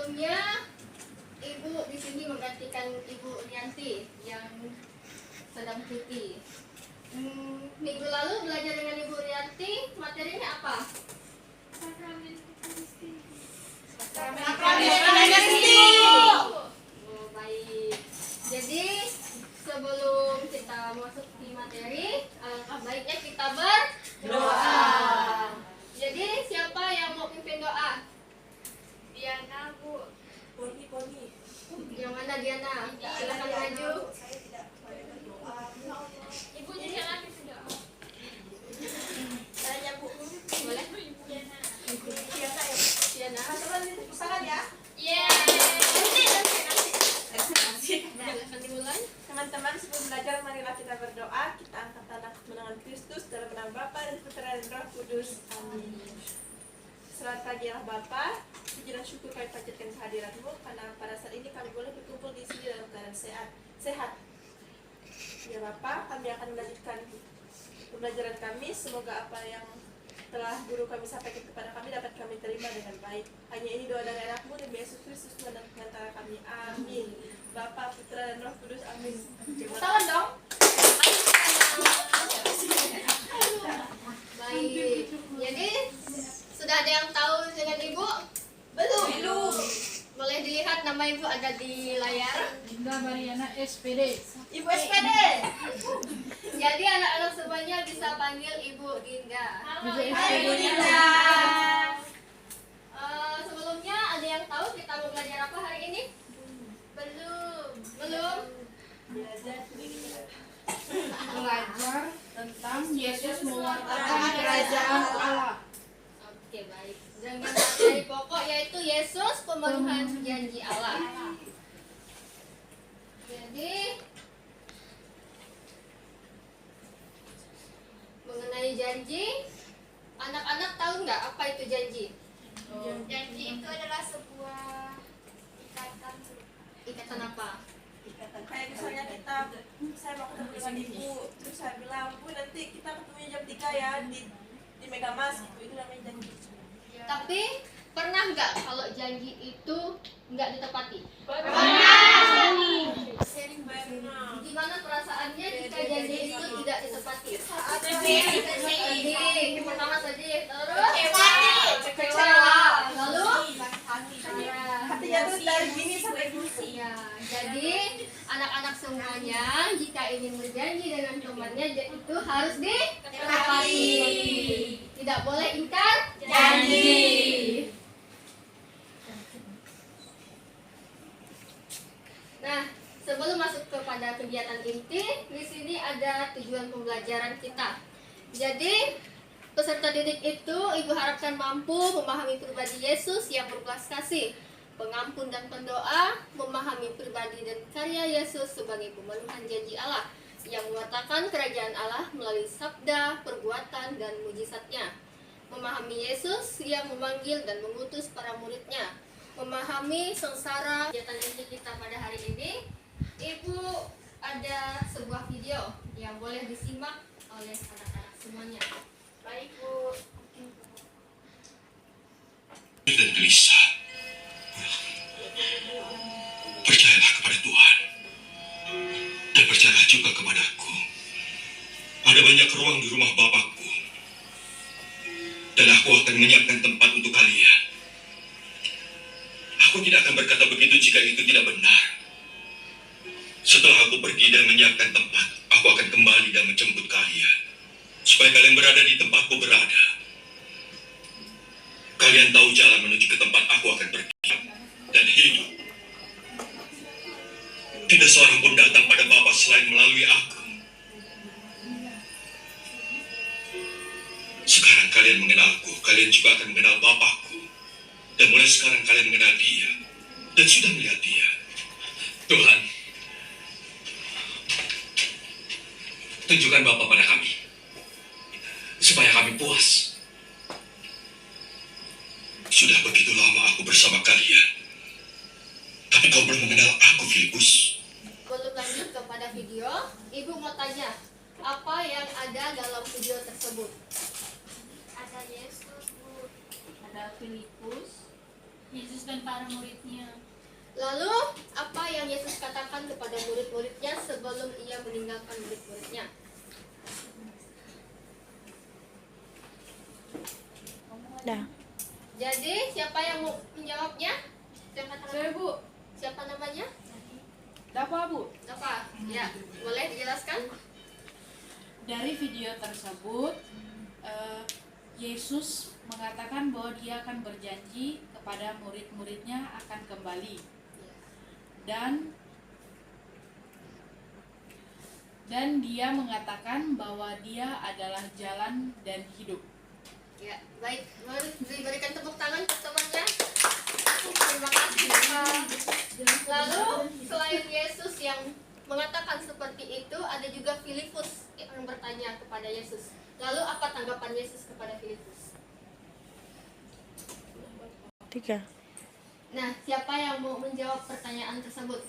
sebelumnya Ibu di sini menggantikan Ibu Rianti yang sedang cuti. Minggu lalu belajar dengan Ibu Rianti, materinya apa? Sakramen Ekaristi. Oh, baik. Jadi sebelum kita masuk di materi, alangkah baiknya kita berdoa. Jadi siapa yang mau pimpin doa? Diana, Bu. Poni. Yang mana Diana? Silakan maju. Saya tidak boleh berdoa. Ibu Diana pimpin doa. Saya Bu. Boleh? Ibu Diana. Siapa ya? Diana. Coba lihat pusaran ya. Silakan dimulai. Teman-teman, sebelum belajar marilah kita berdoa. Kita angkat tangan kemenangan Kristus dalam nama Bapa dan Putra dan Roh Kudus. Amin. Selamat pagi Allah Bapa. Puji dan syukur kami panjatkan kehadirat-Mu karena pada saat ini kami boleh berkumpul di sini dalam keadaan sehat. Ya Bapa, kami akan melanjutkan pembelajaran kami. Semoga apa yang telah guru kami sampaikan kepada kami dapat kami terima dengan baik. Hanya ini doa dari anak-Mu demi Yesus Kristus Tuhan dan pengantara kami. Amin. Bapa, Putra dan Roh Kudus. Amin. Salam dong. Baik. Jadi sudah ada yang tahu dengan Ibu? Belum. Boleh dilihat nama Ibu ada di layar. Dinda Mariana SPD. Ibu SPD. Jadi anak-anak semuanya bisa panggil Ibu Dinda. Ibu Hai Bu SPD. Dinda. Sebelumnya ada yang tahu kita mau belajar apa hari ini? Belum. Belajar tentang Yesus mewartakan kerajaan Allah. Oke, baik. Dengan materi pokok yaitu Yesus pemenuhan janji Allah. Jadi mengenai janji, anak-anak tahu nggak apa itu janji? Janji itu adalah sebuah ikatan. Ikatan apa? Kayak misalnya saya mau ketemu dengan ibu, terus saya bilang, Bu nanti kita ketemunya jam 3 ya di Megamas gitu. Itu namanya janji. Tapi pernah nggak kalau janji itu nggak ditepati? Sering benar. Gimana perasaannya jika janji itu tidak ditepati? Sedih. Sedih. Pertama sedih, terus Kecewa. Lalu Hatinya tuh dari gini sampai gusi. ya, jadi anak-anak semuanya jika ingin berjanji dengan temannya itu harus ditepati. Tidak boleh ingkar janji. Nah, sebelum masuk kepada kegiatan inti, di sini ada tujuan pembelajaran kita. Jadi, peserta didik itu Ibu harapkan mampu memahami pribadi Yesus yang berbelas kasih, pengampun dan pendoa, memahami pribadi dan karya Yesus sebagai pemenuhan janji Allah yang mewartakan kerajaan Allah melalui sabda, perbuatan, dan mujizatnya. Memahami Yesus yang memanggil dan mengutus para muridnya. Memahami sengsara kegiatan inti kita pada hari ini. Ibu ada sebuah video yang boleh disimak oleh anak-anak semuanya. Baik Bu. Dan gelisah. Percayalah kepada Tuhan dan percayalah juga kepadaku. Ada banyak ruang di rumah Bapakku dan aku akan menyiapkan tempat untuk kalian. Aku tidak akan berkata begitu jika itu tidak benar. Setelah aku pergi dan menyiapkan tempat, aku akan kembali dan menjemput kalian supaya kalian berada di tempatku berada. Kalian tahu jalan menuju ke tempat aku akan pergi dan hidup. Tidak seorang pun datang pada Bapa selain melalui aku. Sekarang kalian mengenalku, kalian juga akan mengenal Bapakku. Dan mulai sekarang kalian mengenal Dia dan sudah melihat Dia. Tuhan, tunjukkan Bapa pada kami supaya kami puas. Sudah begitu lama aku bersama kalian, tapi kau belum mengenal aku, Filipus. Sebelum lanjut kepada video, Ibu mau tanya, apa yang ada dalam video tersebut? Ada Yesus, Bu. Ada Filipus, Yesus Yesus dan para muridnya. Lalu apa yang Yesus katakan kepada murid-muridnya sebelum ia meninggalkan murid-muridnya? Jadi siapa yang mau menjawabnya? Saya, Bu. Siapa namanya? Dapat, Bu. Apa? Ya, boleh dijelaskan? Dari video tersebut, Yesus mengatakan bahwa dia akan berjanji kepada murid-muridnya akan kembali. Dan dia mengatakan bahwa dia adalah jalan dan hidup. Ya, baik. Mari diberikan tepuk tangan ke temannya. Terima kasih, Pak. Lalu, selain Yesus yang mengatakan seperti itu, ada juga Filipus yang bertanya kepada Yesus. Lalu, apa tanggapan Yesus kepada Filipus? 3. Nah, siapa yang mau menjawab pertanyaan tersebut?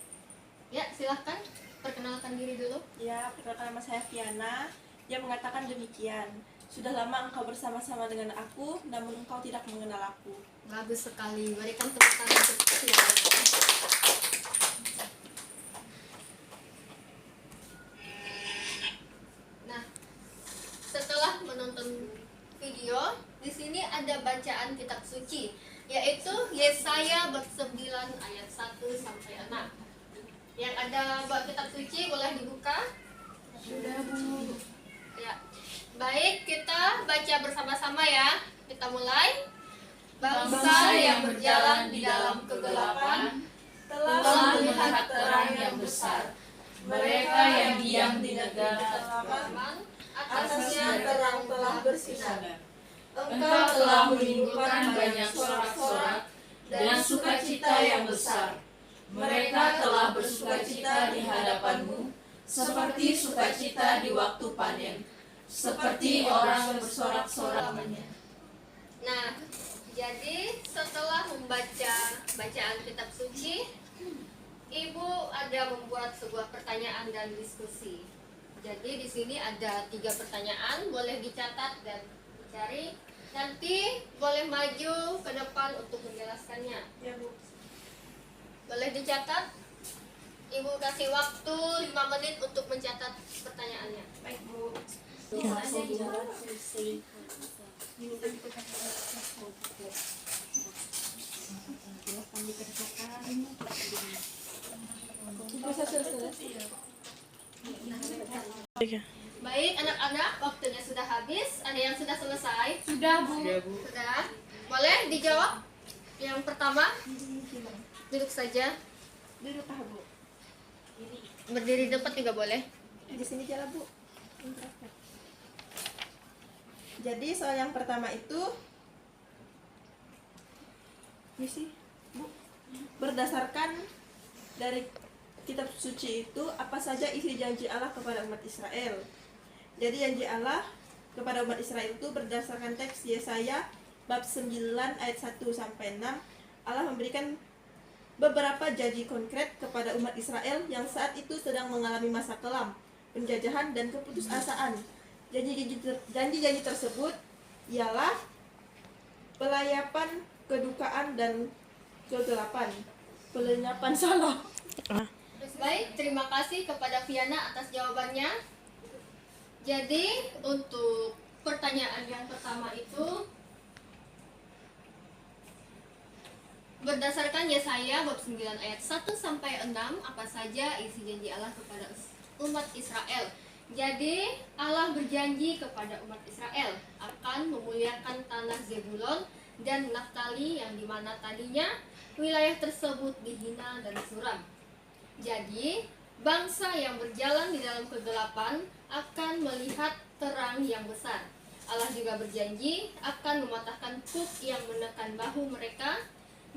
Ya, silahkan. Perkenalkan diri dulu. Ya, perkenalkan nama saya Fiana. Dia mengatakan demikian. Sudah lama engkau bersama-sama dengan aku, namun engkau tidak mengenal aku. Bagus sekali. Berikan tepuk tangan untuk Fiana. Nah, setelah menonton video, di sini ada bacaan kitab suci, yaitu Yesaya bab 9 ayat 1 sampai 6. Yang ada buat kitab suci boleh dibuka. Sudah, Bu. Ya. Baik, kita baca bersama-sama ya. Kita mulai. Bangsa yang berjalan di dalam kegelapan Telah melihat terang yang besar. Mereka yang diam di negara kegelapan, atasnya terang telah bersinar. Engkau telah menimbulkan banyak sorak-sorak dan sukacita yang besar. Mereka telah bersukacita di hadapanmu, seperti sukacita di waktu panen, seperti orang bersorak-sorak. Nah, jadi setelah membaca bacaan kitab suci, Ibu ada membuat sebuah pertanyaan dan diskusi. Jadi di sini ada 3 pertanyaan, boleh dicatat dan dicari. Nanti boleh maju ke depan untuk menjelaskannya. Ya, Bu. Boleh dicatat. Ibu kasih waktu 5 menit untuk mencatat pertanyaannya. Baik, Bu. Baik, anak-anak, waktunya sudah habis. Ada yang sudah selesai? Sudah, Bu. Sudah. Boleh dijawab? Yang pertama, duduk saja. Duduk, Bu. Berdiri di depan juga boleh. Di sini jalan, Bu. Jadi soal yang pertama itu misi, Bu. Berdasarkan dari kitab suci itu apa saja isi janji Allah kepada umat Israel. Jadi janji Allah kepada umat Israel itu berdasarkan teks Yesaya bab 9 ayat 1 sampai 6. Allah memberikan beberapa janji konkret kepada umat Israel yang saat itu sedang mengalami masa kelam, penjajahan dan keputusasaan. Janji-janji tersebut ialah pelayapan, kedukaan dan kegelapan. Pelenyapkan salah. Baik, terima kasih kepada Fiana atas jawabannya. Jadi, untuk pertanyaan yang pertama itu berdasarkan Yesaya bab 9 ayat 1 sampai 6, apa saja isi janji Allah kepada umat Israel. Jadi, Allah berjanji kepada umat Israel akan memuliakan tanah Zebulon dan Naftali yang dimana tadinya wilayah tersebut dihina dan suram. Jadi, bangsa yang berjalan di dalam kegelapan akan melihat terang yang besar. Allah juga berjanji akan mematahkan kuk yang menekan bahu mereka,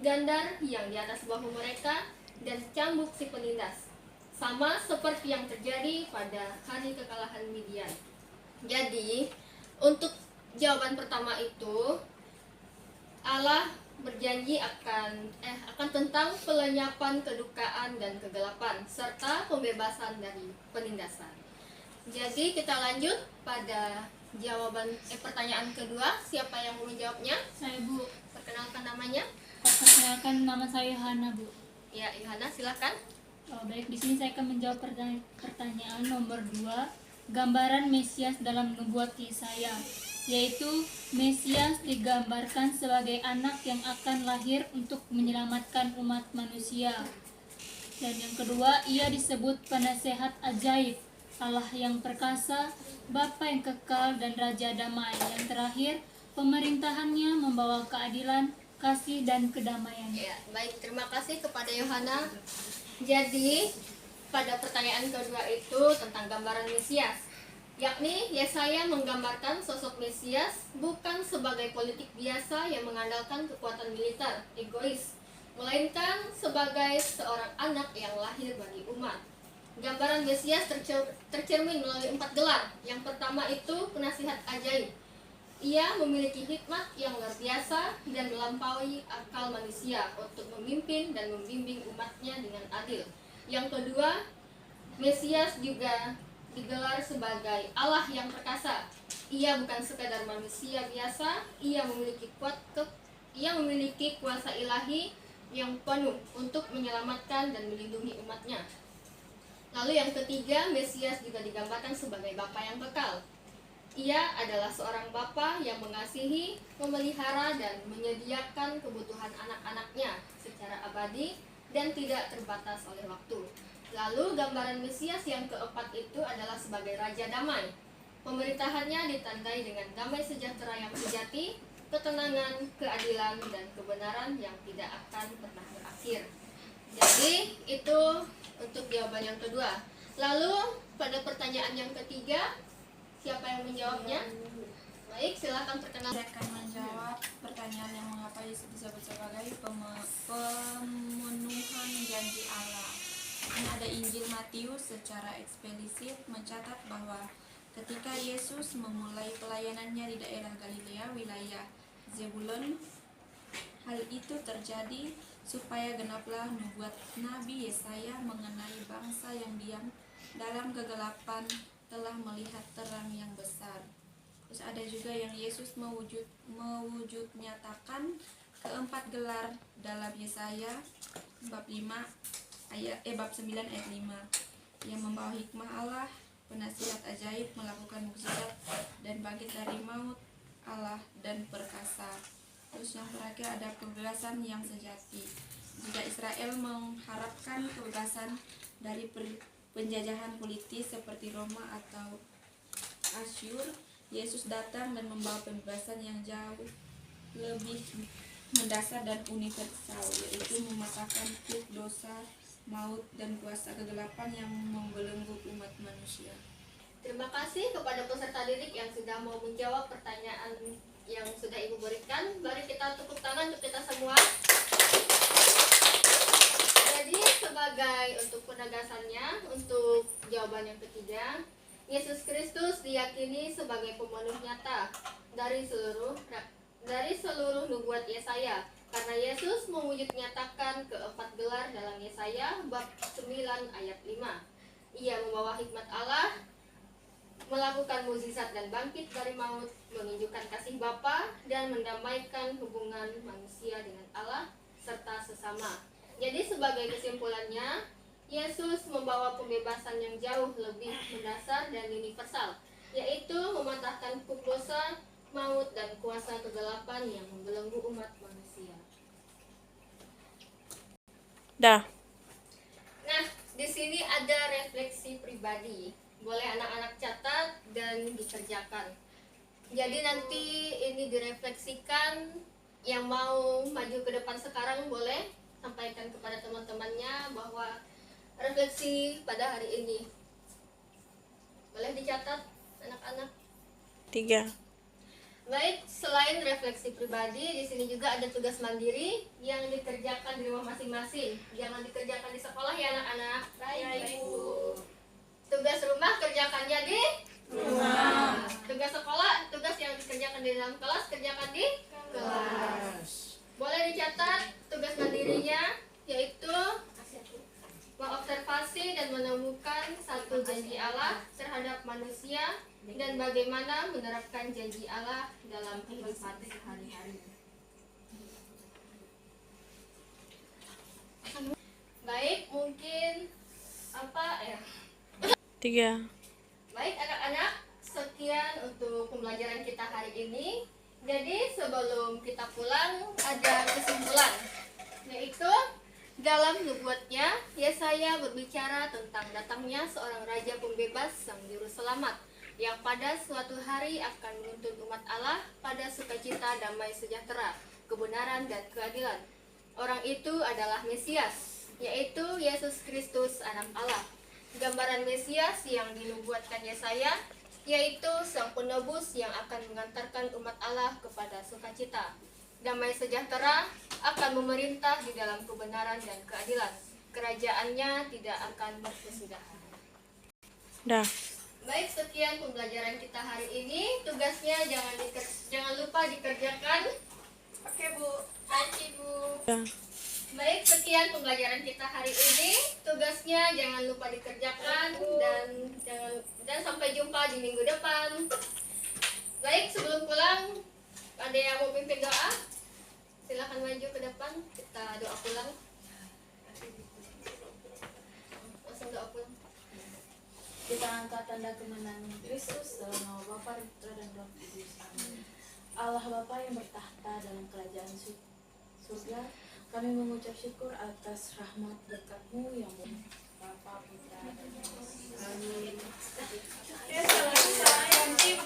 gandar yang di atas bahu mereka, dan cambuk si penindas. Sama seperti yang terjadi pada hari kekalahan Midian. Jadi, untuk jawaban pertama itu, Allah berjanji akan tentang pelenyapan, kedukaan dan kegelapan serta pembebasan dari penindasan. Jadi kita lanjut pada jawaban pertanyaan kedua. Siapa yang mau menjawabnya? Saya, Bu. Perkenalkan namanya. Perkenalkan, nama saya Hana, Bu. Ya, Yohana silakan. Baik, di sini saya akan menjawab pertanyaan nomor 2, gambaran Mesias dalam nubuat Yesaya, yaitu Mesias digambarkan sebagai anak yang akan lahir untuk menyelamatkan umat manusia. Dan yang kedua, ia disebut penasehat ajaib, Allah yang perkasa, Bapa yang kekal dan Raja damai. Yang terakhir, pemerintahannya membawa keadilan, kasih dan kedamaian. Ya, baik, terima kasih kepada Yohana. Jadi, pada pertanyaan kedua itu tentang gambaran Mesias, yakni Yesaya menggambarkan sosok Mesias bukan sebagai politik biasa yang mengandalkan kekuatan militer, egois, melainkan sebagai seorang anak yang lahir bagi umat. Gambaran Mesias tercermin melalui 4 gelar. Yang pertama itu penasihat ajaib. Ia memiliki hikmat yang luar biasa dan melampaui akal manusia untuk memimpin dan membimbing umatnya dengan adil. Yang kedua, Mesias juga digelar sebagai Allah yang perkasa. Ia bukan sekadar manusia biasa, ia memiliki kuasa ilahi yang penuh untuk menyelamatkan dan melindungi umatnya. Lalu yang ketiga, Mesias juga digambarkan sebagai Bapa yang kekal. Ia adalah seorang bapa yang mengasihi, memelihara, dan menyediakan kebutuhan anak-anaknya secara abadi dan tidak terbatas oleh waktu. Lalu gambaran Mesias yang keempat itu adalah sebagai Raja Damai. Pemerintahannya ditandai dengan damai sejahtera yang sejati, ketenangan, keadilan, dan kebenaran yang tidak akan pernah berakhir. Jadi itu untuk jawaban yang kedua. Lalu pada pertanyaan yang ketiga, siapa yang menjawabnya? Baik, silakan perkenalkan. Saya akan menjawab pertanyaan yang mengapa Yesus disebut sebagai pemenuhan janji Allah. Ini ada Injil Matius secara eksplisit mencatat bahwa ketika Yesus memulai pelayanannya di daerah Galilea, wilayah Zebulon, hal itu terjadi supaya genaplah nubuat Nabi Yesaya mengenai bangsa yang diam dalam kegelapan telah melihat terang yang besar. Terus ada juga yang Yesus mewujud nyatakan keempat gelar dalam Yesaya bab 9 ayat 5 yang membawa hikmah Allah, penasihat ajaib, melakukan mukjizat dan bangkit dari maut Allah dan perkasa. Terus yang terakhir ada kebebasan yang sejati. Jika Israel mengharapkan kebebasan dari penjajahan politis seperti Roma atau Asyur, Yesus datang dan membawa pembebasan yang jauh lebih mendasar dan universal, yaitu mematahkan kutuk dosa, maut, dan kuasa kegelapan yang membelenggu umat manusia. Terima kasih kepada peserta didik yang sudah mau menjawab pertanyaan yang sudah Ibu berikan. Mari kita tepuk tangan untuk kita semua. Jadi sebagai untuk penegasannya, untuk jawaban yang ketiga, Yesus Kristus diyakini sebagai pemenuh nyata dari seluruh nubuat Yesaya, karena Yesus mewujud nyatakan keempat gelar dalam Yesaya bab 9 ayat 5. Ia membawa hikmat Allah, melakukan mukjizat dan bangkit dari maut, menunjukkan kasih Bapa dan mendamaikan hubungan manusia dengan Allah serta sesama. Jadi sebagai kesimpulannya, Yesus membawa pembebasan yang jauh lebih mendasar dan universal, yaitu mematahkan kutuk dosa, maut, dan kuasa kegelapan yang membelenggu umat manusia. Dah. Nah, di sini ada refleksi pribadi. Boleh anak-anak catat dan dikerjakan. Jadi nanti ini direfleksikan. Yang mau maju ke depan sekarang boleh sampaikan kepada teman-temannya bahwa refleksi pada hari ini. Boleh dicatat anak-anak? 3. Baik, selain refleksi pribadi, di sini juga ada tugas mandiri yang dikerjakan di rumah masing-masing. Jangan dikerjakan di sekolah ya anak-anak. Baik, Bu. Tugas rumah kerjakannya di rumah. Tugas sekolah, tugas yang dikerjakan di dalam kelas kerjakan di kelas. Boleh dicatat tugas mandirinya, yaitu mengobservasi dan menemukan satu janji Allah terhadap manusia dan bagaimana menerapkan janji Allah dalam kehidupan sehari-hari. mungkin apa ya? 3. Baik anak-anak, sekian untuk pembelajaran kita hari ini. Jadi sebelum kita pulang ada kesimpulan, yaitu dalam nubuatnya Yesaya berbicara tentang datangnya seorang raja pembebas sang juru selamat yang pada suatu hari akan menuntun umat Allah pada sukacita, damai sejahtera, kebenaran dan keadilan. Orang itu adalah Mesias, yaitu Yesus Kristus anak Allah. Gambaran Mesias yang dinubuatkan Yesaya yaitu sang penebus yang akan mengantarkan umat Allah kepada sukacita. Damai sejahtera akan memerintah di dalam kebenaran dan keadilan. Kerajaannya tidak akan berkesudahan. Dah. Baik, sekian pembelajaran kita hari ini. Tugasnya jangan lupa dikerjakan. Oke, Bu. Terima Bu. Dah. Baik, sekian pembelajaran kita hari ini. Tugasnya jangan lupa dikerjakan dan sampai jumpa di minggu depan. Baik, sebelum pulang ada yang mau pimpin doa? Silakan maju ke depan, kita doa pulang. Langsung doa pulang. Kita angkat tanda kemenangan Kristus dalam nama Bapa, Putra dan Roh Kudus. Amin. Allah Bapa yang bertahta dalam kerajaan surga, kami mengucap syukur atas rahmat berkat-Mu yang Bapa, Putra dan Roh Kudus. Amin. Ya, selamat